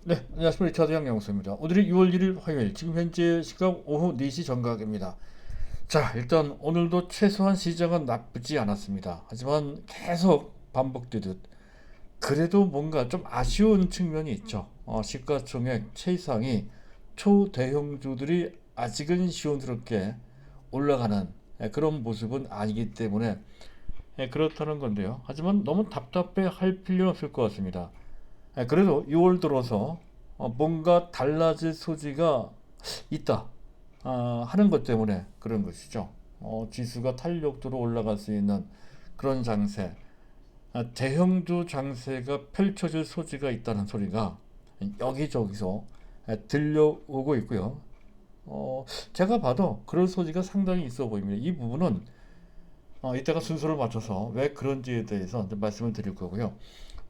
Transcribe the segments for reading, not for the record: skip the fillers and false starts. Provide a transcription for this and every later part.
네, 안녕하십니까. 리차드 양양수입니다. 오늘이 6월 1일 화요일, 지금 현재 시각 오후 4시 정각입니다. 자, 일단 오늘도 최소한 시장은 나쁘지 않았습니다. 하지만 계속 반복되듯 그래도 뭔가 좀 아쉬운 측면이 있죠. 시가총액 최상위 초대형주들이 아직은 시원스럽게 올라가는 그런 모습은 아니기 때문에 그렇다는 건데요. 하지만 너무 답답해 할 필요는 없을 것 같습니다. 그래도 6월 들어서 뭔가 달라질 소지가 있다 하는 것 때문에 그런 것이죠. 지수가 탄력도로 올라갈 수 있는 그런 장세, 대형주 장세가 펼쳐질 소지가 있다는 소리가 여기저기서 들려오고 있고요. 제가 봐도 그럴 소지가 상당히 있어 보입니다. 이 부분은 이따가 순서를 맞춰서 왜 그런지에 대해서 말씀을 드릴 거고요.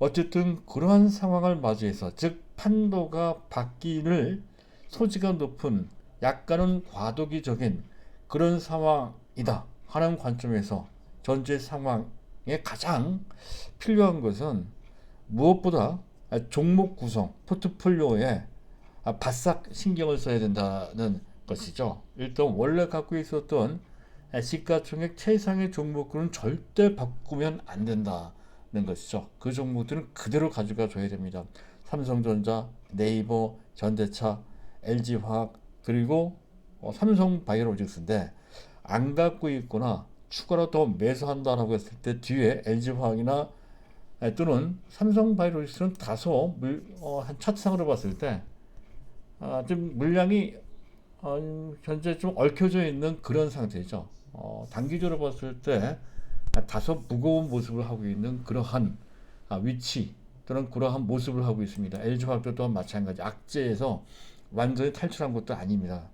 어쨌든 그러한 상황을 맞이해서, 즉 판도가 바뀌는 소지가 높은 약간은 과도기적인 그런 상황이다 하는 관점에서 전제 상황에 가장 필요한 것은 무엇보다 종목 구성, 포트폴리오에 바싹 신경을 써야 된다는 것이죠. 일단 원래 갖고 있었던 시가총액 최상의 종목군은 절대 바꾸면 안 된다는 것이죠. 그 종목들은 그대로 가져가 줘야 됩니다. 삼성전자, 네이버, 현대차, LG화학, 그리고 삼성바이오로직스인데 안 갖고 있거나 추가로 더 매수한다라고 했을 때 뒤에 LG화학이나 또는 삼성바이오로직스는 다소 한 차트상으로 봤을 때 좀 물량이 현재 좀 얽혀져 있는 그런 상태죠. 단기적으로 봤을 때 다소 무거운 모습을 하고 있는 그러한 위치 또는 그러한 모습을 하고 있습니다. LG화학도 또한 마찬가지 악재에서 완전히 탈출한 것도 아닙니다.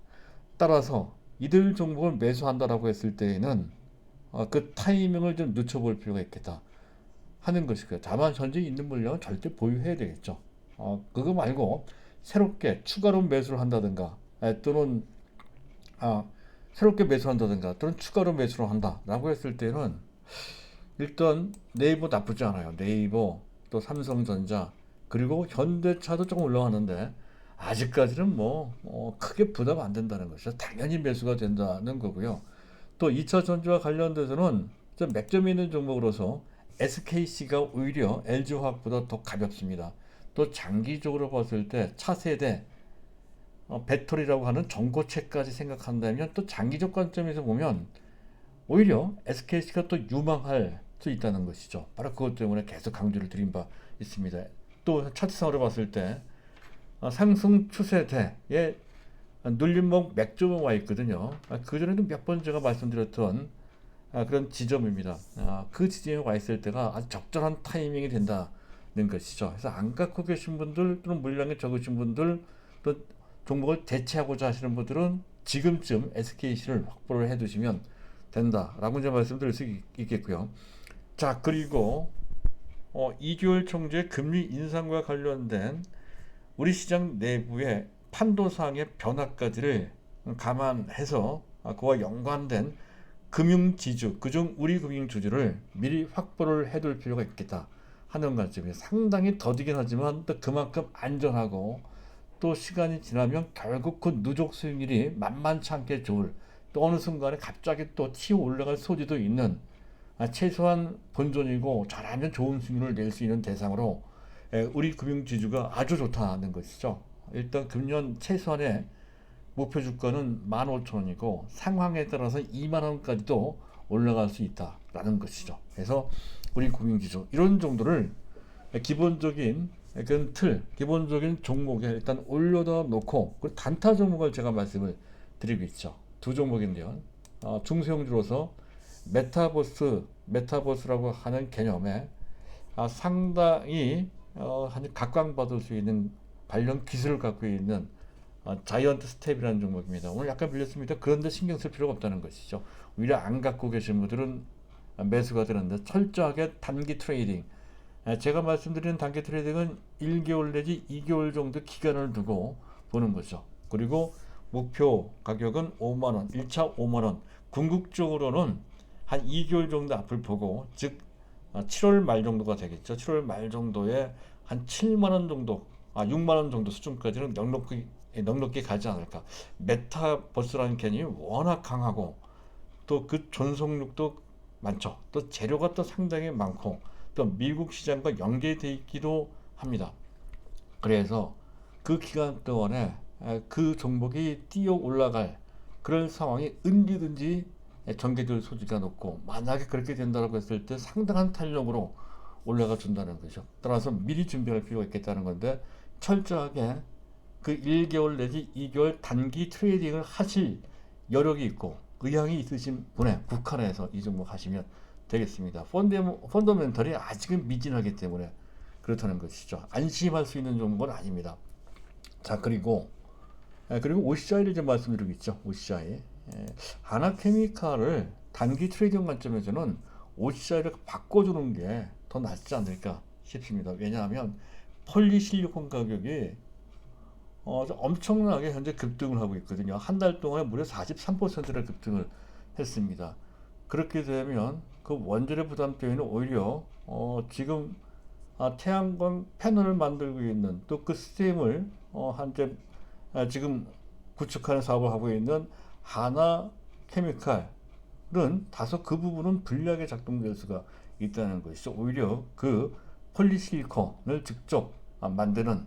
따라서 이들 종목을 매수한다라고 했을 때에는 그 타이밍을 좀 늦춰볼 필요가 있겠다 하는 것이고요. 다만 현재 있는 물량은 절대 보유해야 되겠죠. 그거 말고 새롭게 추가로 매수를 한다든가 또는 아, 새롭게 매수한다든가 또는 추가로 매수를 한다라고 했을 때는 일단 네이버 나쁘지 않아요. 네이버 또 삼성전자 그리고 현대차도 조금 올라가는데 아직까지는 크게 부담 안 된다는 것이죠. 당연히 매수가 된다는 거고요. 또 2차 전지와 관련돼서는 좀 맥점이 있는 종목으로서 SKC가 오히려 LG화학보다 더 가볍습니다. 또 장기적으로 봤을 때 차세대 배터리라고 하는 전고체까지 생각한다면 또 장기적 관점에서 보면 오히려 SKC가 또 유망할 수 있다는 것이죠. 바로 그것 때문에 계속 강조를 드린 바 있습니다. 또 차트상으로 봤을 때 상승 추세대에 눌림목 맥점은 와 있거든요. 그전에도 몇 번 제가 말씀드렸던 그런 지점입니다. 그 지점에 와 있을 때가 아주 적절한 타이밍이 된다는 것이죠. 그래서 안 갖고 계신 분들 또는 물량이 적으신 분들 또 종목을 대체하고자 하시는 분들은 지금쯤 SKC를 확보를 해두시면 된다라고 이제 말씀드릴 수 있겠고요. 자, 그리고 이주열 총재 금리 인상과 관련된 우리 시장 내부의 판도상의 변화까지를 감안해서 그와 연관된 금융지주, 그중 우리 금융주주를 미리 확보를 해둘 필요가 있겠다 하는 관점이 상당히 더디긴 하지만 또 그만큼 안전하고 또 시간이 지나면 결국 그 누적 수익률이 만만치 않게 좋을, 또 어느 순간에 갑자기 또 튀어 올라갈 소지도 있는 최소한 본전이고 잘하면 좋은 수익률을 낼 수 있는 대상으로 우리 금융지주가 아주 좋다는 것이죠. 일단 금년 최소한의 목표 주가는 15,000원이고 상황에 따라서 2만 원까지도 올라갈 수 있다라는 것이죠. 그래서 우리 금융지주 이런 정도를 기본적인 그 틀, 기본적인 종목에 일단 올려다 놓고 그 단타 종목을 제가 말씀을 드리고 있죠. 두 종목인데요. 중소형주로서 메타버스라고 하는 개념에 상당히 각광받을 수 있는 관련 기술을 갖고 있는 자이언트 스텝이라는 종목입니다. 오늘 약간 밀렸습니다. 그런데 신경 쓸 필요가 없다는 것이죠. 오히려 안 갖고 계신 분들은 매수가 되는데 철저하게 단기 트레이딩. 제가 말씀드리는 단기 트레이딩은 1개월 내지 2개월 정도 기간을 두고 보는 거죠. 그리고 목표 가격은 5만원, 1차 5만원. 궁극적으로는 한 2개월 정도 앞을 보고, 즉 7월 말 정도가 되겠죠. 7월 말 정도에 한 7만원 정도 6만 원 정도 수준까지는 넉넉히 가지 않을까. 메타버스라는 개념이 워낙 강하고 또 그 전속력도 많죠. 또 재료가 또 상당히 많고 또 미국 시장과 연계되어 있기도 합니다. 그래서 그 기간 동안에 그 종목이 뛰어 올라갈 그런 상황이 언제든지 전개될 소지가 높고, 만약에 그렇게 된다고 했을 때 상당한 탄력으로 올라가 준다는 거죠. 따라서 미리 준비할 필요가 있겠다는 건데, 철저하게 그 1개월 내지 2개월 단기 트레이딩을 하실 여력이 있고 의향이 있으신 분에 국한해서 이 종목 하시면 되겠습니다. 펀더멘털이 아직은 미진하기 때문에 그렇다는 것이죠. 안심할 수 있는 종목은 아닙니다. 자, 그리고 OCI를 좀 말씀드리겠죠. OCI. 하나케미칼을 단기 트레이딩 관점에서는 OCI를 바꿔주는 게 더 낫지 않을까 싶습니다. 왜냐하면 폴리실리콘 가격이 엄청나게 현재 급등을 하고 있거든요. 한 달 동안에 무려 43%나 급등을 했습니다. 그렇게 되면 그 원재료 부담 때문에 오히려 지금 태양광 패널을 만들고 있는 또 그 스팀을 한때 지금 구축하는 사업을 하고 있는 하나 케미칼은 다소 그 부분은 불리하게 작동될 수가 있다는 것이죠. 오히려 그 폴리실리콘을 직접 만드는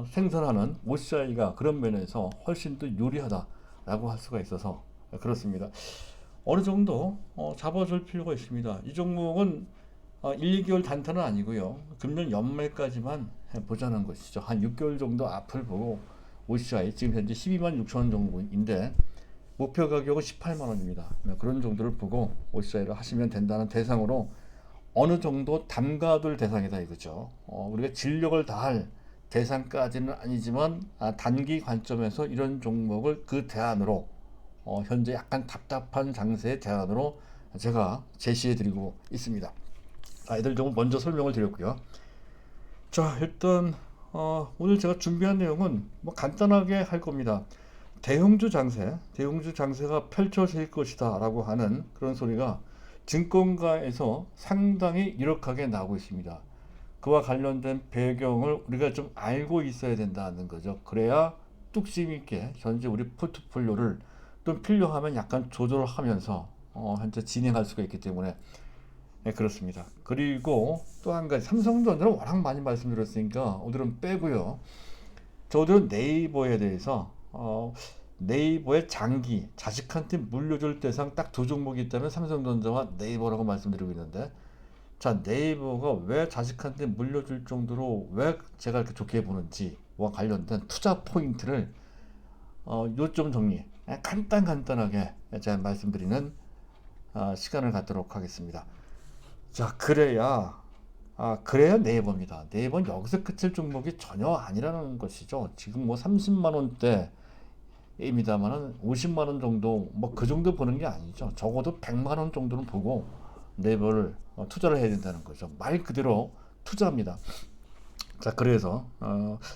생산하는 OCI가 그런 면에서 훨씬 더 유리하다라고 할 수가 있어서 그렇습니다. 어느 정도 잡아줄 필요가 있습니다. 이 종목은 1, 2개월 단타는 아니고요. 금년 연말까지만 보자는 것이죠. 한 6개월 정도 앞을 보고 OCI 지금 현재 12만 6천 원 정도인데 목표 가격은 18만 원입니다. 그런 정도를 보고 OCI를 하시면 된다는 대상으로 어느 정도 담가둘 대상이다 이거죠. 우리가 진력을 다할 대상까지는 아니지만 단기 관점에서 이런 종목을 그 대안으로 현재 약간 답답한 장세의 대안으로 제가 제시해 드리고 있습니다. 이들 좀 먼저 설명을 드렸고요. 자, 일단 오늘 제가 준비한 내용은 뭐 간단하게 할 겁니다. 대형주 장세가 펼쳐질 것이다 라고 하는 그런 소리가 증권가에서 상당히 이력하게 나오고 있습니다. 그와 관련된 배경을 우리가 좀 알고 있어야 된다는 거죠. 그래야 뚝심 있게 현재 우리 포트폴리오를 또 필요하면 약간 조절하면서 현재 진행할 수가 있기 때문에 그렇습니다. 그리고 또 한 가지, 삼성전자는 워낙 많이 말씀드렸으니까 오늘은 빼고요. 저들은 네이버에 대해서 네이버의 장기 자식한테 물려줄 대상 딱 두 종목이 있다면 삼성전자와 네이버라고 말씀드리고 있는데, 자, 네이버가 왜 자식한테 물려줄 정도로 왜 제가 이렇게 좋게 보는지와 관련된 투자 포인트를 요점 정리 간단하게 제가 말씀드리는 시간을 갖도록 하겠습니다. 자, 그래야 네이버입니다. 네이버는 여기서 그칠 종목이 전혀 아니라는 것이죠. 지금 뭐 30만 원대입니다만은 50만 원 정도 뭐 그 정도 보는 게 아니죠. 적어도 100만 원 정도는 보고 네이버를 투자를 해야 된다는 거죠. 말 그대로 투자입니다. 자, 그래서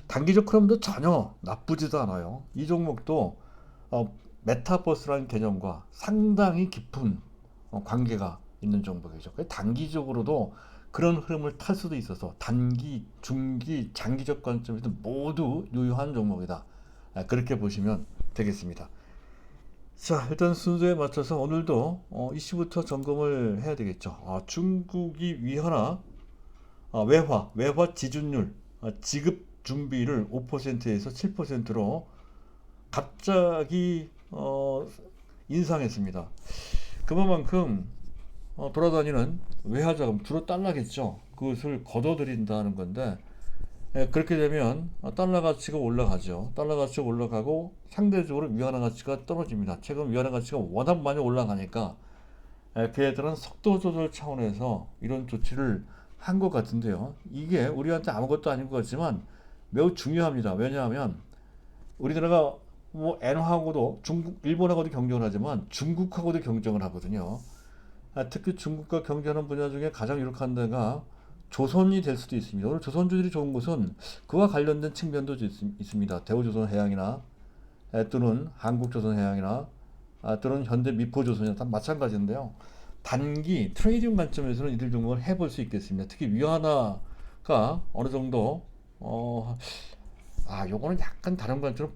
단기적 흐름도 전혀 나쁘지도 않아요. 이 종목도 메타버스라는 개념과 상당히 깊은 관계가 있는 종목이죠. 단기적으로도 그런 흐름을 탈 수도 있어서 단기, 중기, 장기적 관점에서 모두 유효한 종목이다. 그렇게 보시면 되겠습니다. 자, 일단 순서에 맞춰서 오늘도 이슈부터 점검을 해야 되겠죠. 중국이 외화 지준율 지급 준비를 5%에서 7%로 갑자기 인상했습니다. 그만큼 돌아다니는 외화자금, 주로 달러겠죠. 그것을 걷어들인다는 건데, 그렇게 되면 달러 가치가 올라가죠. 달러 가치가 올라가고 상대적으로 위안화 가치가 떨어집니다. 최근 위안화 가치가 워낙 많이 올라가니까 그에 따른 속도 조절 차원에서 이런 조치를 한 것 같은데요. 이게 우리한테 아무것도 아닌 것 같지만 매우 중요합니다. 왜냐하면 우리나라가 뭐 엔화하고도 일본하고도 경쟁을 하지만 중국하고도 경쟁을 하거든요. 특히 중국과 경쟁하는 분야 중에 가장 유력한 데가 조선이 될 수도 있습니다. 오늘 조선주들이 좋은 것은 그와 관련된 측면도 있습니다. 대우조선해양이나 또는 한국조선해양이나 또는 현대미포조선이나 다 마찬가지인데요. 단기 트레이딩 관점에서는 이들 종목을 해볼 수 있겠습니다. 특히 위안화가 어느 정도 요거는 약간 다른 관점으로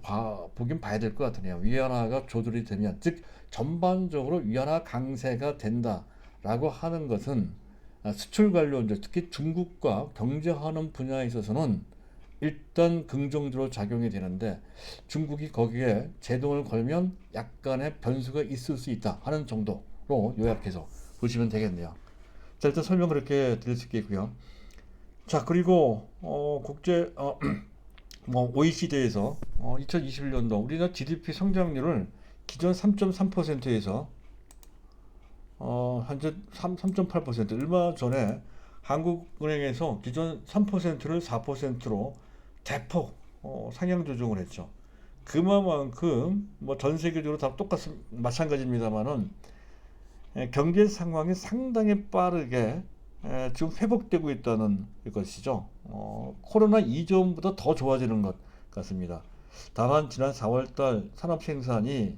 보긴 봐야 될 것 같으네요. 위안화가 조절이 되면, 즉 전반적으로 위안화 강세가 된다라고 하는 것은 수출 관련주, 특히 중국과 경제하는 분야에 있어서는 일단 긍정적으로 작용이 되는데, 중국이 거기에 제동을 걸면 약간의 변수가 있을 수 있다 하는 정도로 요약해서 보시면 되겠네요. 자, 일단 설명 그렇게 드릴 수 있겠고요. 자, 그리고 국제 뭐 OECD에서 2021년도 우리나라 GDP 성장률을 기존 3.3%에서 현재 3.8%, 얼마 전에 한국은행에서 기존 3%를 4%로 대폭 상향 조정을 했죠. 그만큼 뭐 전 세계적으로 다 마찬가지입니다만은 경제 상황이 상당히 빠르게 지금 회복되고 있다는 것이죠. 코로나 이전보다 더 좋아지는 것 같습니다. 다만 지난 4월달 산업 생산이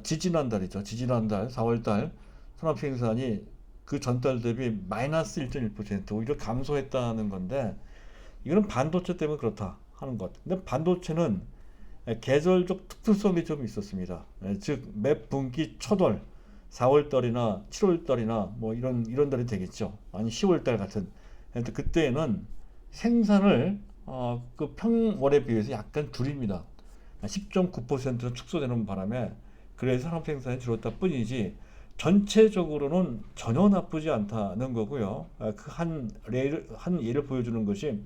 지지난달이죠. 지지난달 4월달 산업 생산이 그 전달 대비 마이너스 1.1% 오히려 감소했다는 건데, 이거는 반도체 때문에 그렇다 하는 것. 근데 반도체는 계절적 특수성이 좀 있었습니다. 즉, 매 분기 초달 4월달이나 7월달이나 뭐 이런 달이 되겠죠. 아니 10월달 같은. 그때는 생산을 그 평월에 비해서 약간 줄입니다. 10.9% 축소되는 바람에 그래서 산업 생산이 줄었다 뿐이지 전체적으로는 전혀 나쁘지 않다는 거고요. 한 예를 보여주는 것이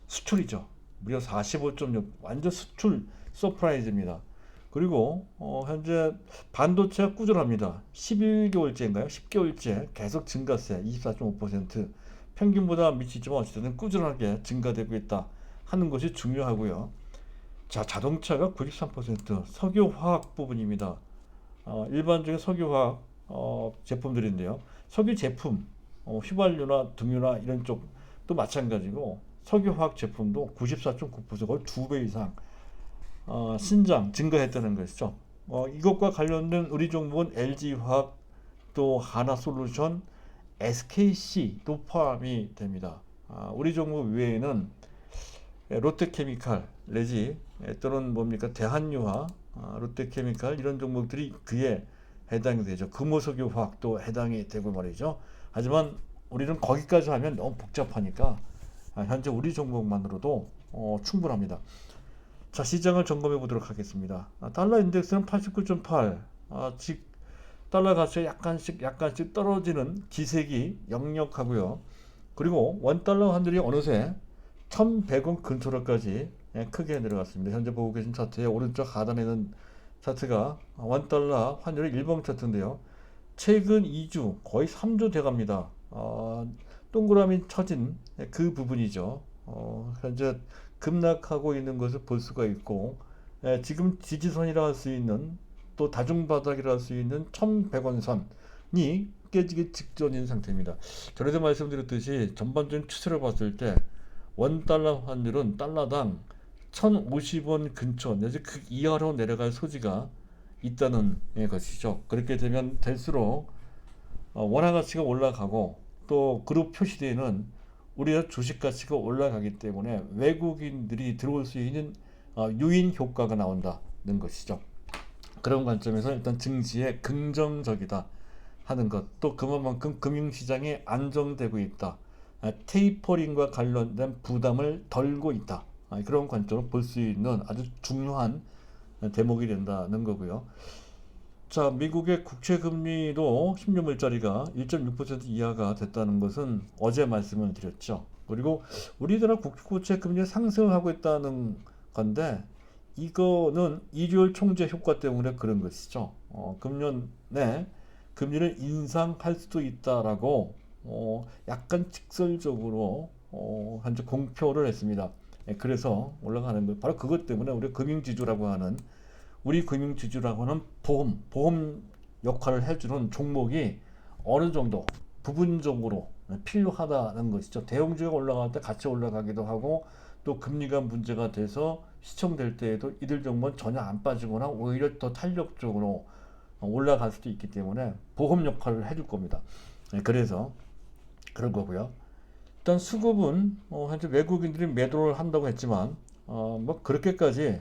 수출이죠. 무려 45.6, 완전 수출 서프라이즈입니다. 그리고 현재 반도체가 꾸준합니다. 11개월째인가요? 10개월째 계속 증가세 24.5%, 평균보다 미치지만 어쨌든 꾸준하게 증가되고 있다 하는 것이 중요하고요. 자, 자동차가 93%, 석유화학 부분입니다. 일반적인 석유화학 제품들인데요. 석유 제품, 휘발유나 등유나 이런 쪽도 마찬가지고, 석유화학 제품도 94.9%, 거의 2배 이상 증가했다는 것이죠. 이것과 관련된 우리 종목은 LG화학, 또 하나솔루션, SKC도 포함이 됩니다. 우리 종목 외에는 롯데케미칼 내지 또는 뭡니까 대한유화, 롯데케미칼 이런 종목들이 그에 해당이 되죠. 금호석유화학도 해당이 되고 말이죠. 하지만 우리는 거기까지 하면 너무 복잡하니까 현재 우리 종목만으로도 충분합니다. 자, 시장을 점검해 보도록 하겠습니다. 달러 인덱스는 89.8, 즉 달러 가치가 약간씩 떨어지는 기색이 역력하고요. 그리고 원달러 환율이 어느새 1100원 근처로까지 크게 내려갔습니다. 현재 보고 계신 차트의 오른쪽 하단에는 차트가 원달러 환율의 일봉 차트인데요. 최근 2주, 거의 3주 돼갑니다. 동그라미 쳐진 그 부분이죠. 현재 급락하고 있는 것을 볼 수가 있고, 지금 지지선이라 할 수 있는, 또 다중바닥이라 할 수 있는 1100원 선이 깨지기 직전인 상태입니다. 전에도 말씀드렸듯이 전반적인 추세를 봤을 때 원달러 환율은 달러당 1050원 근처 내지 그 이하로 내려갈 소지가 있다는 것이죠. 그렇게 되면 될수록 원화 가치가 올라가고, 또 그룹 표시되는 우리나라 주식 가치가 올라가기 때문에 외국인들이 들어올 수 있는 유인 효과가 나온다는 것이죠. 그런 관점에서 일단 증시에 긍정적이다 하는 것, 또 그만큼 금융시장이 안정되고 있다, 테이퍼링과 관련된 부담을 덜고 있다, 그런 관점으로 볼 수 있는 아주 중요한 대목이 된다는 거고요. 자, 미국의 국채금리도 10년물짜리가 1.6% 이하가 됐다는 것은 어제 말씀을 드렸죠. 그리고 우리나라 국채금리 상승하고 있다는 건데, 이거는 일요일 총재 효과 때문에 그런 것이죠. 금년 내 금리를 인상할 수도 있다라고 약간 직설적으로 현재 공표를 했습니다. 그래서 올라가는 것, 바로 그것 때문에 우리 금융지주라고 하는 보험 역할을 해주는 종목이 어느 정도 부분적으로 필요하다는 것이죠. 대형주가 올라갈 때 같이 올라가기도 하고, 또 금리가 문제가 돼서 시청될 때에도 이들 종목은 전혀 안 빠지거나 오히려 더 탄력적으로 올라갈 수도 있기 때문에 보험 역할을 해줄 겁니다. 그래서 그런 거고요. 일단 수급은 현재 외국인들이 매도를 한다고 했지만 뭐 그렇게까지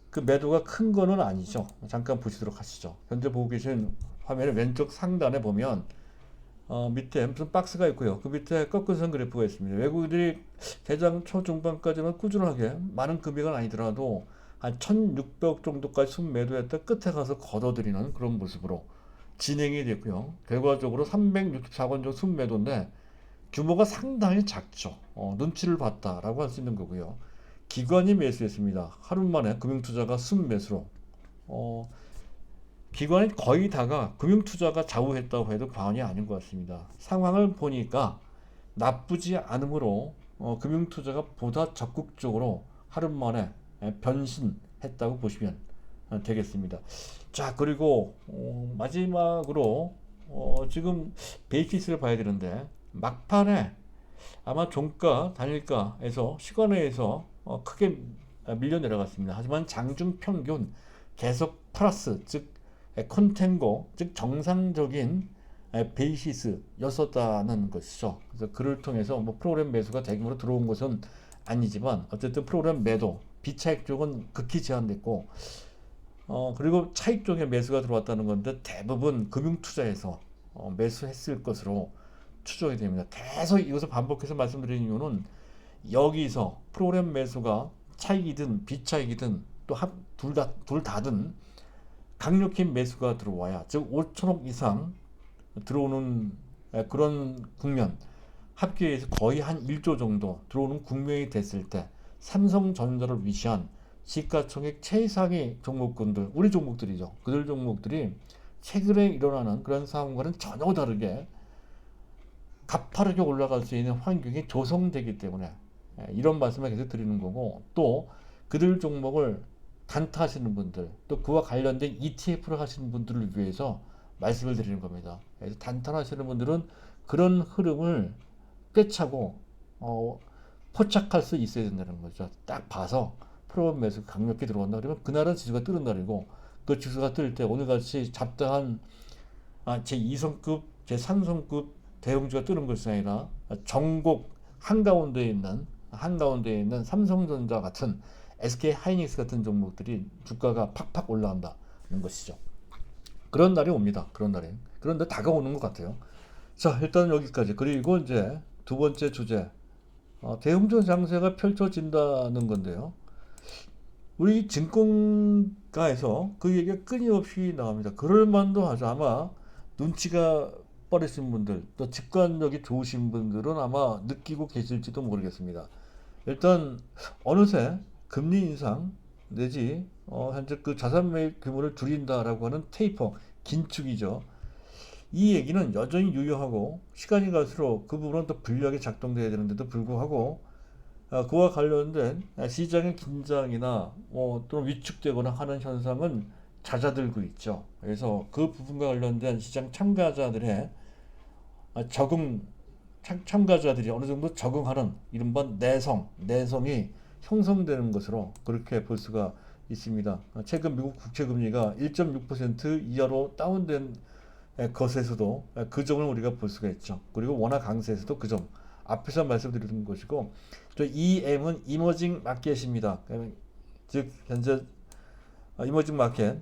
그 매도가 큰 거는 아니죠. 잠깐 보시도록 하시죠. 현재 보고 계신 화면의 왼쪽 상단에 보면 밑에 무슨 박스가 있고요. 그 밑에 꺾은선 그래프가 있습니다. 외국인들이 개장 초중반까지는 꾸준하게 많은 금액은 아니더라도 한 1600억 정도까지 순매도했다 끝에 가서 걷어들이는 그런 모습으로 진행이 됐고요. 결과적으로 364건 정도 순매도인데 규모가 상당히 작죠. 눈치를 봤다라고 할 수 있는 거고요. 기관이 매수했습니다. 하루 만에 금융투자가 순매수로. 기관이 거의 다가 금융투자가 좌우했다고 해도 과언이 아닌 것 같습니다. 상황을 보니까 나쁘지 않으므로 금융투자가 보다 적극적으로 하루 만에 변신했다고 보시면 되겠습니다. 자, 그리고 마지막으로 지금 베이시스를 봐야 되는데 막판에 아마 종가 단일가에서 시간외에서 크게 밀려 내려갔습니다. 하지만 장중 평균 계속 플러스, 즉 컨텐고, 즉 정상적인 베이시스였었다는 것이죠. 그래서 그를 통해서 뭐 프로그램 매수가 대규모로 들어온 것은 아니지만 어쨌든 프로그램 매도, 비차익 쪽은 극히 제한됐고 그리고 차익 쪽에 매수가 들어왔다는 건데 대부분 금융투자에서 매수했을 것으로 추정이 됩니다. 계속 이것을 반복해서 말씀드리는 이유는 여기서 프로그램 매수가 차익이든 비차익이든 또 둘 다든 강력히 매수가 들어와야, 즉 5천억 이상 들어오는 그런 국면, 합계해서 거의 한 1조 정도 들어오는 국면이 됐을 때 삼성전자를 위시한 시가총액 최상위 종목군들, 우리 종목들이죠. 그들 종목들이 최근에 일어나는 그런 상황과는 전혀 다르게 가파르게 올라갈 수 있는 환경이 조성되기 때문에 이런 말씀을 계속 드리는 거고, 또 그들 종목을 단타하시는 분들, 또 그와 관련된 ETF를 하시는 분들을 위해서 말씀을 드리는 겁니다. 그래서 단타하시는 분들은 그런 흐름을 꿰차고 포착할 수 있어야 된다는 거죠. 딱 봐서 프로그램 매수 강력히 들어온다 그러면 그날은 지수가 뜨는 날이고, 그 지수가 뜰 때 오늘같이 잡다한 제2성급, 제3성급 대형주가 뜨는 것이 아니라 전곡 한가운데에 있는 삼성전자 같은 SK 하이닉스 같은 종목들이 주가가 팍팍 올라간다는 것이죠. 그런 날이 옵니다. 그런 날이. 그런데 다가오는 것 같아요. 자, 일단 여기까지. 그리고 이제 두 번째 주제, 대형주 장세가 펼쳐진다는 건데요. 우리 증권가에서 그 얘기가 끊임없이 나옵니다. 그럴 만도 하죠. 아마 눈치가 빠르신 분들, 또 직관력이 좋으신 분들은 아마 느끼고 계실지도 모르겠습니다. 일단 어느새 금리 인상 내지 현재 그 자산 매입 규모를 줄인다라고 하는 테이퍼, 긴축이죠. 이 얘기는 여전히 유효하고 시간이 갈수록 그 부분은 더 불리하게 작동돼야 되는데도 불구하고 그와 관련된 시장의 긴장이나 또는 위축되거나 하는 현상은 잦아들고 있죠. 그래서 그 부분과 관련된 시장 참가자들의 참가자들이 어느 정도 적응하는 이른바 내성이 형성되는 것으로 그렇게 볼 수가 있습니다. 최근 미국 국채 금리가 1.6% 이하로 다운된 것에서도 그 점을 우리가 볼 수가 있죠. 그리고 원화 강세에서도 그 점, 앞에서 말씀드리는 것이고, 또 EM은 이머징 마켓입니다. 즉 현재 이머징 마켓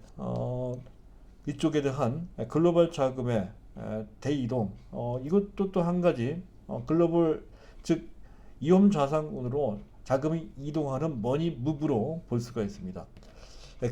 이쪽에 대한 글로벌 자금의 대이동, 이것도 또 한 가지 글로벌, 즉 위험 자산으로 자금이 이동하는 머니 무브로 볼 수가 있습니다.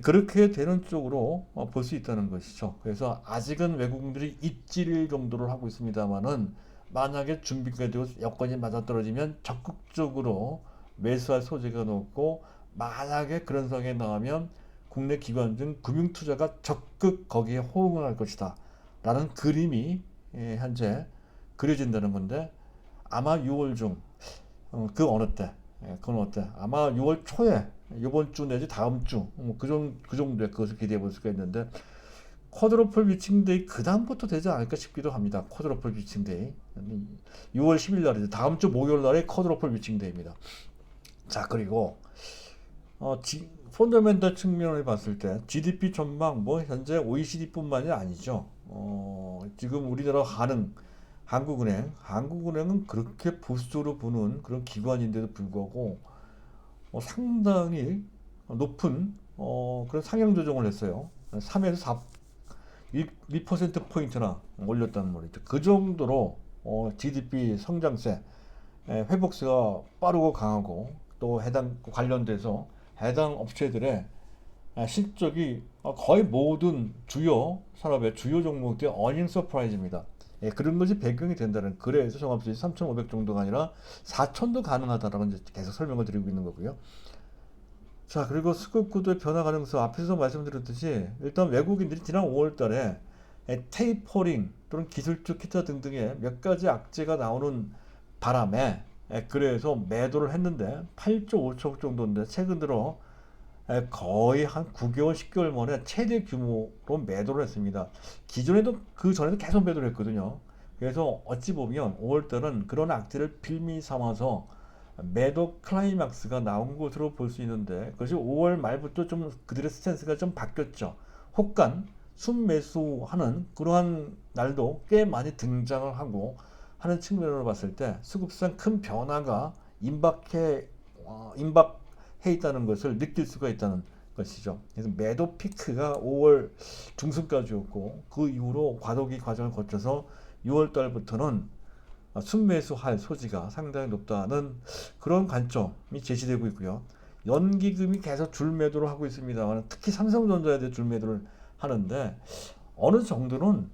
그렇게 되는 쪽으로 볼 수 있다는 것이죠. 그래서 아직은 외국인들이 입질 정도를 하고 있습니다만은 만약에 준비가 되고 여건이 맞아떨어지면 적극적으로 매수할 소지가 높고, 만약에 그런 상황에 나오면 국내 기관 등 금융투자가 적극 거기에 호응을 할 것이다 라는 그림이 현재 그려진다는 건데, 아마 6월 중 그건 어때? 아마 6월 초에 이번 주 내지 다음 주 그 정도의 그것을 기대해 볼 수가 있는데, 쿼드러플 위칭데이 그 다음부터 되지 않을까 싶기도 합니다. 쿼드러플 위칭데이 6월 10일 날이죠. 다음 주 목요일 날에 쿼드러플 위칭데이입니다. 자, 그리고 펀더멘털 측면을 봤을 때 GDP 전망, 현재 OECD뿐만이 아니죠. 지금 우리나라 한국은행은 그렇게 보수적으로 보는 그런 기관인데도 불구하고 상당히 높은 그런 상향 조정을 했어요. 3에서 4, 1%포인트나 올렸다는 말이죠. 그 정도로 GDP 성장세, 회복세가 빠르고 강하고 또 해당 관련돼서 해당 업체들의 실적이 거의 모든 주요 산업의 주요 종목들의 어닝 서프라이즈입니다. 그런 것이 배경이 된다는, 그래서 종합주식 3,500 정도가 아니라 4,000도 가능하다라고 이제 계속 설명을 드리고 있는 거고요. 자, 그리고 수급 구조의 변화 가능성 앞에서 말씀드렸듯이 일단 외국인들이 지난 5월 달에 테이퍼링 또는 기술적 기타 등등의 몇 가지 악재가 나오는 바람에 그래서 매도를 했는데 8조 5천 정도인데 최근 들어 거의 한 9개월, 10개월 만에 최대 규모로 매도를 했습니다. 기존에도 그 전에도 계속 매도를 했거든요. 그래서 어찌 보면 5월 달은 그런 악재를 빌미 삼아서 매도 클라이막스가 나온 것으로 볼 수 있는데, 그것이 5월 말부터 좀 그들의 스탠스가 좀 바뀌었죠. 혹간 순매수하는 그러한 날도 꽤 많이 등장을 하고 하는 측면으로 봤을 때 수급상 큰 변화가 임박해 있다는 것을 느낄 수가 있다는 것이죠. 그래서 매도 피크가 5월 중순까지였고 그 이후로 과도기 과정을 거쳐서 6월 달부터는 순매수할 소지가 상당히 높다는 그런 관점이 제시되고 있고요. 연기금이 계속 줄매도를 하고 있습니다. 특히 삼성전자에 대해 줄매도를 하는데 어느 정도는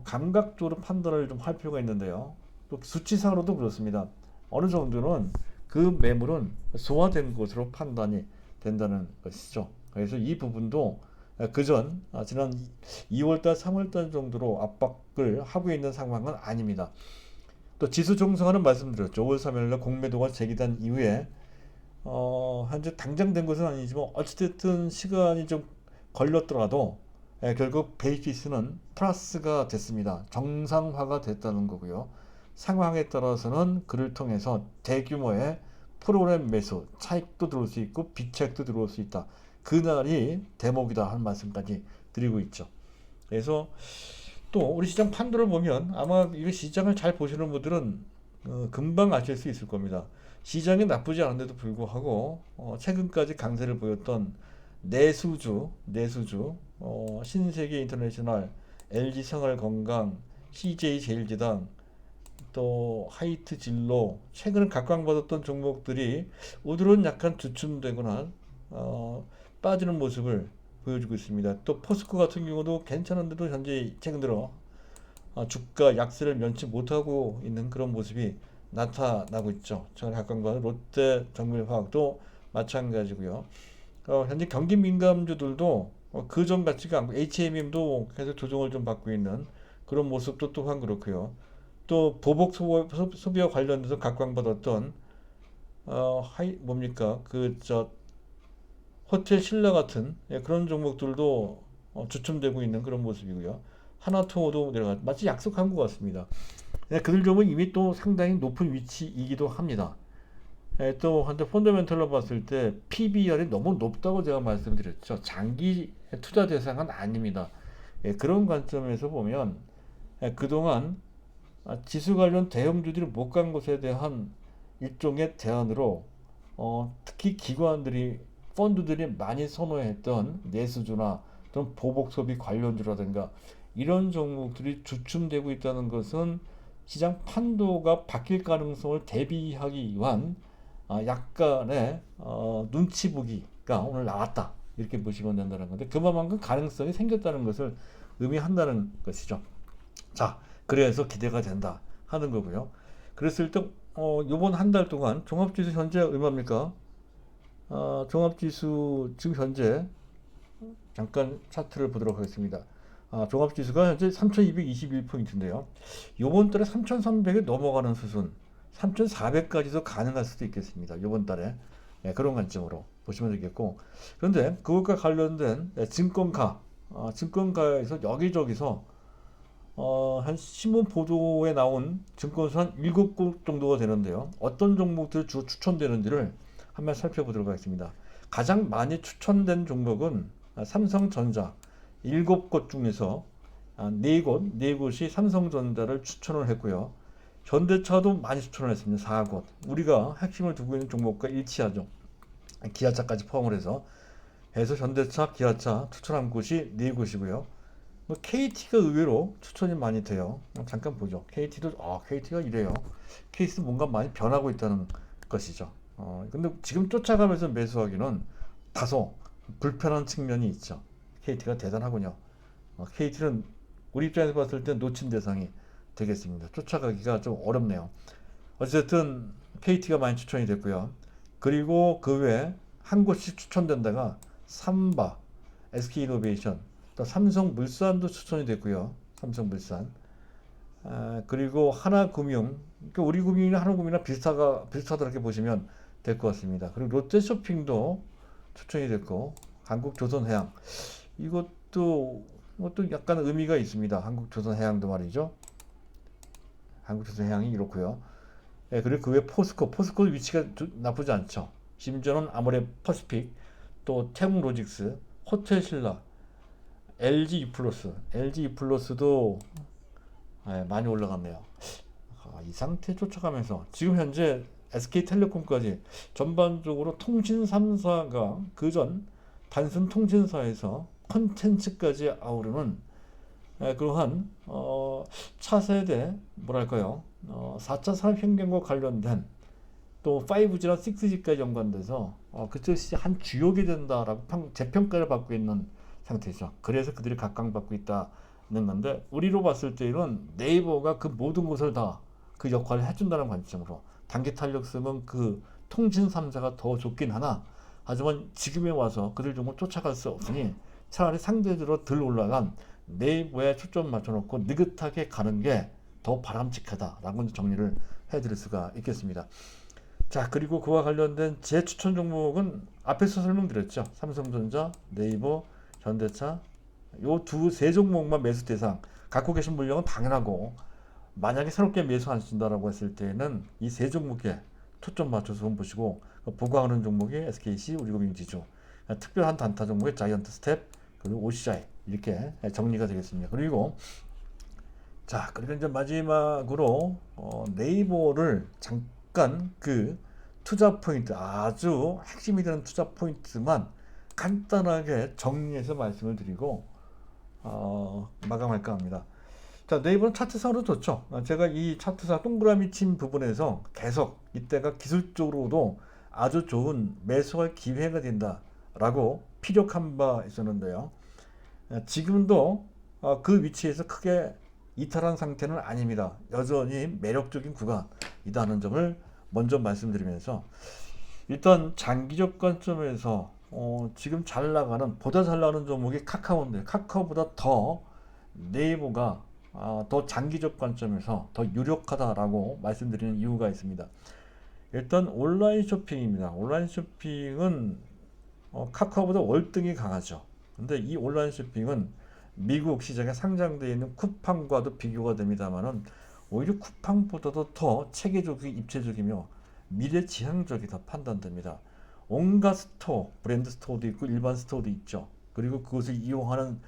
감각적으로 판단을 좀 할 필요가 있는데요. 또 수치상으로도 그렇습니다. 어느 정도는 그 매물은 소화된 것으로 판단이 된다는 것이죠. 그래서 이 부분도 그전 지난 2월달, 3월달 정도로 압박을 하고 있는 상황은 아닙니다. 또 지수 종성하는 말씀드렸죠. 5월 3일날 공매도가 제기된 이후에 현재 당장 된 것은 아니지만 어찌됐든 시간이 좀 걸렸더라도 결국 베이시스는 플러스가 됐습니다. 정상화가 됐다는 거고요. 상황에 따라서는 그를 통해서 대규모의 프로그램 매수, 차익도 들어올 수 있고 비차익도 들어올 수 있다. 그날이 대목이다 하는 말씀까지 드리고 있죠. 그래서 또 우리 시장 판도를 보면 아마 이 시장을 잘 보시는 분들은 금방 아실 수 있을 겁니다. 시장이 나쁘지 않은데도 불구하고 최근까지 강세를 보였던 내수주, 신세계 인터내셔널, LG 생활건강, CJ 제일제당, 또 하이트 진로, 최근 각광받았던 종목들이 오늘은 약간 주춤되거나 빠지는 모습을 보여주고 있습니다. 또 포스코 같은 경우도 괜찮은데도 현재 최근 들어 주가 약세를 면치 못하고 있는 그런 모습이 나타나고 있죠. 최근 각광받은 롯데 정밀화학도 마찬가지고요. 현재 경기 민감주들도 그전 같지가 않고 HMM도 계속 조정을 좀 받고 있는 그런 모습도 또한 그렇고요. 또 보복 소비와 관련돼서 각광받았던 뭡니까 그 호텔 신라 같은 그런 종목들도 주춤되고 있는 그런 모습이고요. 하나투어도 내려가 마치 약속한 것 같습니다. 그들 종목은 이미 또 상당히 높은 위치이기도 합니다. 또 한때 펀더멘털로 봤을 때 PBR이 너무 높다고 제가 말씀드렸죠. 장기 투자 대상은 아닙니다. 그런 관점에서 보면 그동안 지수 관련 대형주들이 못 간 것에 대한 일종의 대안으로 특히 기관들이 펀드들이 많이 선호했던 내수주나 좀 보복 소비 관련주라든가 이런 종목들이 주춤되고 있다는 것은 시장 판도가 바뀔 가능성을 대비하기 위한 약간의 눈치 보기가 오늘 나왔다 이렇게 보시면 된다는 건데 그만큼 가능성이 생겼다는 것을 의미한다는 것이죠. 자, 그래서 기대가 된다 하는 거고요. 그랬을 때 요번 한 달 동안 종합지수 현재 얼마입니까? 종합지수 지금 현재 잠깐 차트를 보도록 하겠습니다. 종합지수가 현재 3221포인트인데요. 요번 달에 3300이 넘어가는 수준, 3400까지도 가능할 수도 있겠습니다. 요번 달에 그런 관점으로 보시면 되겠고, 그런데 그것과 관련된 증권가에서 여기저기서 한 신문 보도에 나온 증권사 한 7곳 정도가 되는데요. 어떤 종목들이 주로 추천되는지를 한번 살펴보도록 하겠습니다. 가장 많이 추천된 종목은 삼성전자 7곳 중에서 네 곳이 삼성전자를 추천을 했고요. 현대차도 많이 추천을 했습니다. 4곳. 우리가 핵심을 두고 있는 종목과 일치하죠. 기아차까지 포함을 해서 현대차, 기아차 추천한 곳이 네 곳이고요. 뭐 KT가 의외로 추천이 많이 돼요. 잠깐 보죠. KT가 이래요. KT도 뭔가 많이 변하고 있다는 것이죠. 근데 지금 쫓아가면서 매수하기는 다소 불편한 측면이 있죠. KT가 대단하군요. KT는 우리 입장에서 봤을 때 놓친 대상이 되겠습니다. 쫓아가기가 좀 어렵네요. 어쨌든 KT가 많이 추천이 됐고요. 그리고 그 외에 한 곳이 추천된 데가 삼바, SK이노베이션, 또 삼성물산도 추천이 됐고요. 삼성물산. 그리고 하나금융, 그러니까 우리금융이나 하나금융이나 비슷하다 이렇게 보시면 될 것 같습니다. 그리고 롯데쇼핑도 추천이 됐고, 한국조선해양 이것도 약간 의미가 있습니다. 한국조선해양도 말이죠. 한국조선해양이 이렇고요. 그리고 그 외 포스코 위치가 나쁘지 않죠. 심지어는 아모레 퍼시픽, 또 태국로직스, 호텔신라, LG 이플러스도 많이 올라갔네요. 이 상태 쫓아가면서 지금 현재 SK텔레콤까지 전반적으로 통신 3사가 그전 단순 통신사에서 컨텐츠까지 아우르는 그러한 차세대 뭐랄까요 4차 산업혁명과 관련된 또 5G나 6G까지 연관돼서 그것이 한 주역이 된다라고 재평가를 받고 있는 상태죠. 그래서 그들이 각광받고 있다는 건데 우리로 봤을 때는 네이버가 그 모든 것을 다 그 역할을 해준다는 관점으로 단기 탄력성은 그 통신 3사가 더 좋긴 하나 하지만 지금에 와서 그들 정말 쫓아갈 수 없으니 차라리 상대적으로 덜 올라간 네이버에 초점 맞춰놓고 느긋하게 가는 게 더 바람직하다라고 정리를 해드릴 수가 있겠습니다. 자, 그리고 그와 관련된 제 추천 종목은 앞에서 설명드렸죠. 삼성전자, 네이버, 현대차 요 세 종목만 매수 대상 갖고 계신 물량은 당연하고 만약에 새롭게 매수하신다라고 했을 때는 이 세 종목에 초점 맞춰서 한번 보시고 보강하는 종목이 SKC, 우리금융지주, 특별한 단타 종목의 자이언트 스텝, 그리고 OCI 이렇게 정리가 되겠습니다. 그리고 이제 마지막으로 네이버를 잠깐 그 투자 포인트 아주 핵심이 되는 투자 포인트만 간단하게 정리해서 말씀을 드리고 마감할까 합니다. 자, 네이버는 차트상으로 좋죠. 제가 이 차트상 동그라미 친 부분에서 계속 이때가 기술적으로도 아주 좋은 매수할 기회가 된다라고 피력한 바 있었는데요. 지금도 그 위치에서 크게 이탈한 상태는 아닙니다. 여전히 매력적인 구간이다는 점을 먼저 말씀드리면서 일단 장기적 관점에서 지금 보다 잘 나가는 종목이 카카오인데 카카오보다 더 네이버가 더 장기적 관점에서 더 유력하다라고 말씀드리는 이유가 있습니다. 일단 온라인 쇼핑입니다. 온라인 쇼핑은 카카오보다 월등히 강하죠. 근데 이 온라인 쇼핑은 미국 시장에 상장되어 있는 쿠팡과도 비교가 됩니다만은 오히려 쿠팡보다도 더 체계적이고 입체적이며 미래지향적이다 판단됩니다. 온갖 브랜드 스토어도 있고 일반 스토어도 있죠. 그리고 그것을 이용하는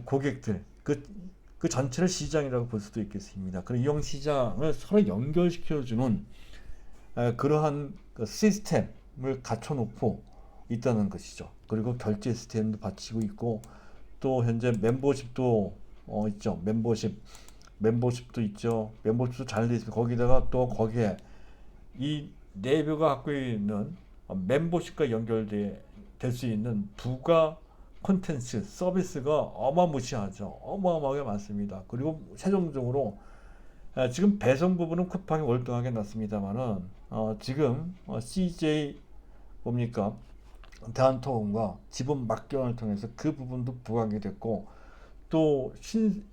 고객들, 그 전체를 시장이라고 볼 수도 있겠습니다. 그 이용 시장을 서로 연결시켜주는 그러한 시스템을 갖춰놓고 있다는 것이죠. 그리고 결제 시스템도 받치고 있고 또 현재 멤버십도 있죠. 멤버십도 있죠. 멤버십도 잘 돼 있습니다. 거기다가 또 거기에 이 네이버가 갖고 있는 멤버십과 연결될 수 있는 부가 콘텐츠 서비스가 어마무시하죠. 어마어마하게 많습니다. 그리고 최종적으로 지금 배송 부분은 쿠팡이 월등하게 낮습니다만은 지금 CJ 뭡니까 대한통운과 지분 막견을 통해서 그 부분도 부각이 됐고 또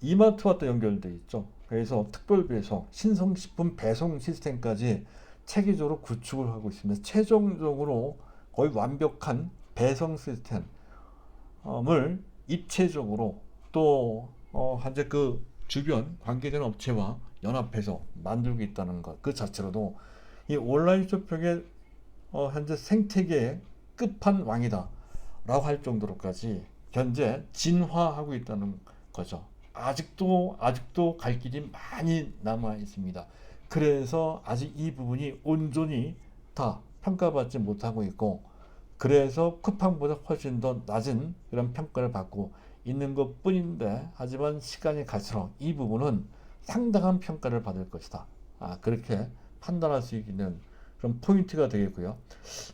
이마트와 또 연결돼 있죠. 그래서 특별 배송, 신성식품 배송 시스템까지 체계적으로 구축을 하고 있습니다. 최종적으로 거의 완벽한 배송 시스템을 입체적으로 또 현재 그 주변 관계되는 업체와 연합해서 만들고 있다는 것 그 자체로도 이 온라인 쇼핑의 현재 생태계의 끝판왕이다 라고 할 정도로까지 현재 진화하고 있다는 거죠. 아직도 갈 길이 많이 남아 있습니다. 그래서 아직 이 부분이 온전히 다 평가받지 못하고 있고, 그래서 쿠팡보다 훨씬 더 낮은 그런 평가를 받고 있는 것 뿐인데, 하지만 시간이 갈수록 이 부분은 상당한 평가를 받을 것이다. 그렇게 판단할 수 있는 그런 포인트가 되겠고요.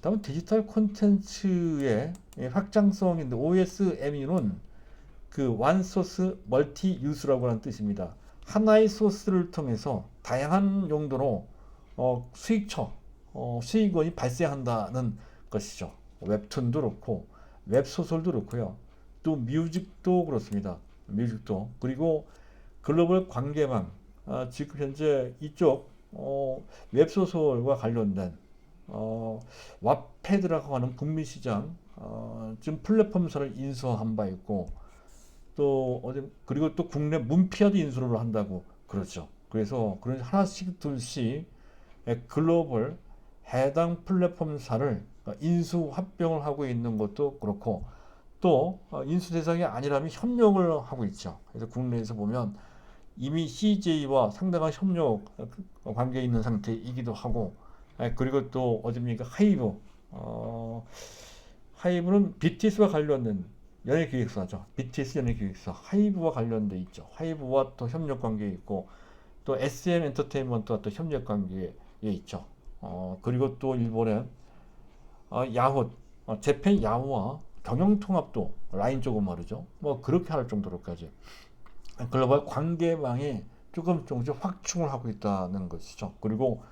다음 디지털 콘텐츠의 확장성인데, OSMU는 그 one source multi use라고 하는 뜻입니다. 하나의 소스를 통해서 다양한 용도로 수익원이 발생한다는 것이죠. 웹툰도 그렇고 웹소설도 그렇고요. 또 뮤직도 그렇습니다. 뮤직도. 그리고 글로벌 관계망, 지금 현재 이쪽 웹소설과 관련된 왓패드라고 하는 북미 시장 지금 플랫폼사를 인수한 바 있고, 또 그리고 또 국내 문피아도 인수를 한다고 그러죠. 그래서 그런 하나씩 둘씩 글로벌 해당 플랫폼사를 인수 합병을 하고 있는 것도 그렇고, 또 인수 대상이 아니라면 협력을 하고 있죠. 그래서 국내에서 보면 이미 CJ와 상당한 협력 관계에 있는 상태이기도 하고, 그리고 또 어딥니까, 하이브는 BTS와 관련된 연예기획사죠. BTS 연예기획사 하이브와 관련돼 있죠. 하이브와 또 협력 관계에 있고, 또 SM 엔터테인먼트와 또 협력 관계에 있죠. 그리고 또 일본의 야후, 재팬 야후와 경영통합도 라인 쪽은 말이죠. 뭐 그렇게 할 정도로까지 글로벌 관계망이 조금씩 확충을 하고 있다는 것이죠. 그리고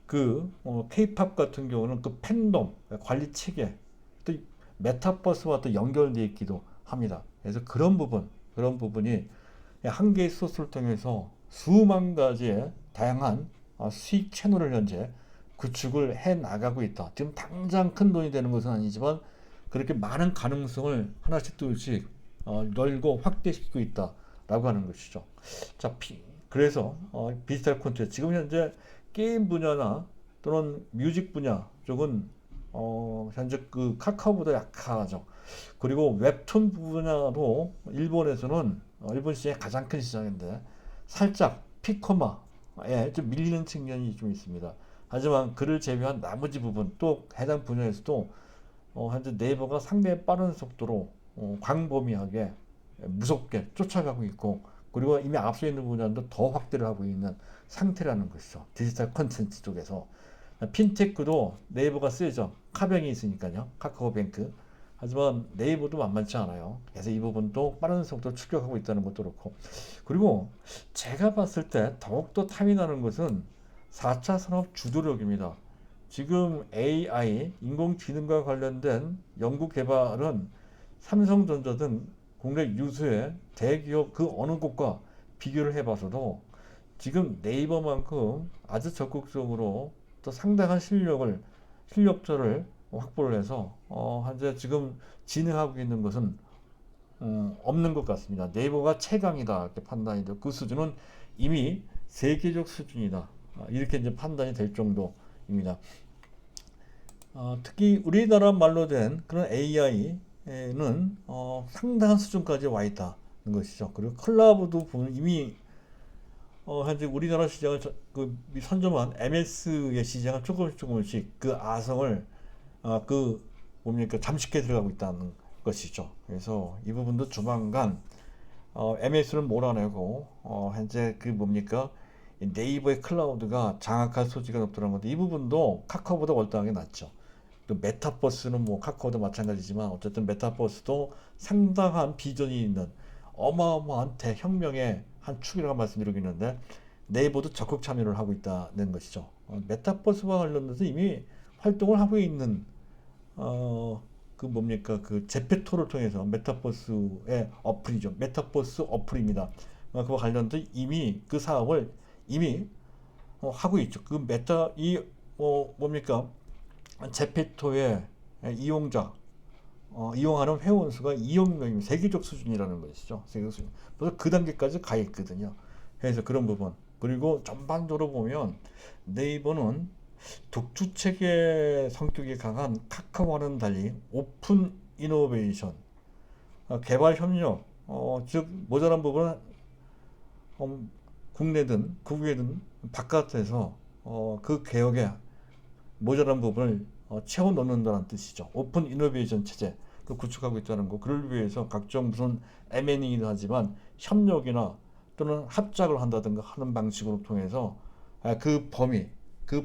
그 K-팝 같은 경우는 그 팬덤 관리 체계, 또 메타버스와 또 연결되어 있기도 합니다. 그래서 그런 부분이 한 개의 소스를 통해서 수만 가지의 다양한 수익 채널을 현재 구축을 해 나가고 있다. 지금 당장 큰 돈이 되는 것은 아니지만 그렇게 많은 가능성을 하나씩 둘씩 넓고 확대시키고 있다라고 하는 것이죠. 자, 그래서 디지털 콘텐츠 지금 현재 게임 분야나 또는 뮤직 분야 쪽은 현재 그 카카오보다 약하죠. 그리고 웹툰 분야로 일본에서는 일본 시장이 가장 큰 시장인데 살짝 피코마에 좀 밀리는 측면이 좀 있습니다. 하지만 그를 제외한 나머지 부분 또 해당 분야에서도 현재 네이버가 상당히 빠른 속도로 광범위하게 무섭게 쫓아가고 있고, 그리고 이미 앞서 있는 분야도 더 확대를 하고 있는 상태라는 것이죠. 디지털 콘텐츠 쪽에서 핀테크도 네이버가 쓰죠. 카뱅이 있으니까요. 카카오뱅크. 하지만 네이버도 만만치 않아요. 그래서 이 부분도 빠른 속도로 추격하고 있다는 것도 그렇고, 그리고 제가 봤을 때 더욱더 탐이 나는 것은 4차 산업 주도력입니다. 지금 AI, 인공지능과 관련된 연구 개발은 삼성전자 등 국내 유수의 대기업 그 어느 곳과 비교를 해봐서도 지금 네이버만큼 아주 적극적으로 또 상당한 실력자를 확보를 해서 현재 지금 진행하고 있는 것은 없는 것 같습니다. 네이버가 최강이다 이렇게 판단이 되고, 그 수준은 이미 세계적 수준이다 이렇게 이제 판단이 될 정도입니다. 특히 우리나라 말로 된 그런 AI는 상당한 수준까지 와 있다는 것이죠. 그리고 콜라보도 보면 이미 현재 우리나라 시장을 선점한 MS의 시장은 조금씩 그 아성을 그 뭡니까 잠식해 들어가고 있다는 것이죠. 그래서 이 부분도 조만간 MS를 몰아내고 현재 그 뭡니까 네이버의 클라우드가 장악할 소지가 높더라는 건데, 이 부분도 카카오보다 월등하게 낮죠. 또 메타버스는 뭐 카카오도 마찬가지지만 어쨌든 메타버스도 상당한 비전이 있는 어마어마한 대혁명의 한 축이라고 말씀드리고 있는데, 네이버도 적극 참여를 하고 있다는 것이죠. 메타버스와 관련돼서 이미 활동을 하고 있는 그 뭡니까 그 제페토를 통해서 메타버스의 어플이죠. 메타버스 어플입니다. 그와 관련돼서 이미 그 사업을 이미 하고 있죠. 그 메타 이 뭡니까 제페토의 이용자 이용하는 회원 수가 2억 명이면 세계적 수준이라는 것이죠. 세계적 수준. 그래서 그 단계까지 가 있거든요. 그래서 그런 부분. 그리고 전반적으로 보면 네이버는 독주 체계 성격이 강한 카카오와는 달리 오픈 이노베이션, 개발 협력, 즉 모자란 부분은 어, 국내든 국외든 바깥에서 그 개혁에 모자란 부분을 채워 넣는다는 뜻이죠. 오픈 이노베이션 체제 그 구축하고 있다는 거. 그를 위해서 각종 무슨 M&A는 하지만 협력이나 또는 합작을 한다든가 하는 방식으로 통해서 그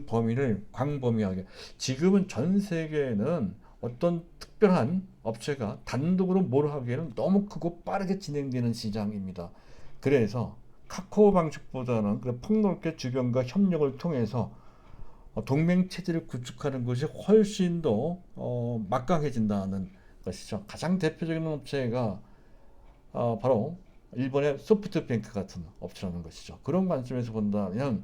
범위를 광범위하게. 지금은 전 세계에는 어떤 특별한 업체가 단독으로 뭘 하기에는 너무 크고 빠르게 진행되는 시장입니다. 그래서 카카오 방식보다는 그 폭넓게 주변과 협력을 통해서 동맹 체제를 구축하는 것이 훨씬 더 막강해진다는 것이죠. 가장 대표적인 업체가 바로 일본의 소프트뱅크 같은 업체라는 것이죠. 그런 관점에서 본다면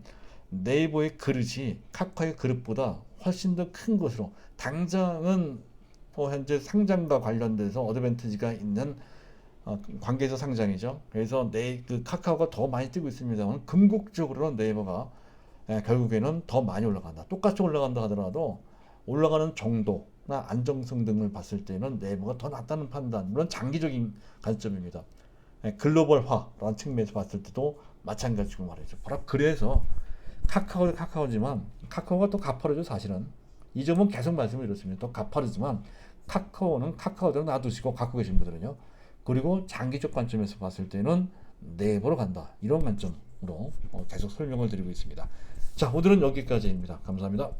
네이버의 그릇이 카카오의 그릇보다 훨씬 더 큰 것으로, 당장은 현재 상장과 관련돼서 어드밴티지가 있는 관계에서 상장이죠. 그래서 그 카카오가 더 많이 뛰고 있습니다만 궁극적으로는 네이버가 결국에는 더 많이 올라간다. 똑같이 올라간다 하더라도 올라가는 정도나 안정성 등을 봤을 때는 네이버가 더 낫다는 판단. 물론 장기적인 관점입니다. 글로벌화라는 측면에서 봤을 때도 마찬가지고 말이죠. 바로 그래서 카카오도 카카오지만 카카오가 또 가파르죠, 사실은. 이 점은 계속 말씀을 드렸습니다. 또 가파르지만 카카오는 카카오대로 놔두시고 갖고 계신 분들은요. 그리고 장기적 관점에서 봤을 때는 네이버로 간다. 이런 관점으로 계속 설명을 드리고 있습니다. 자, 오늘은 여기까지입니다. 감사합니다.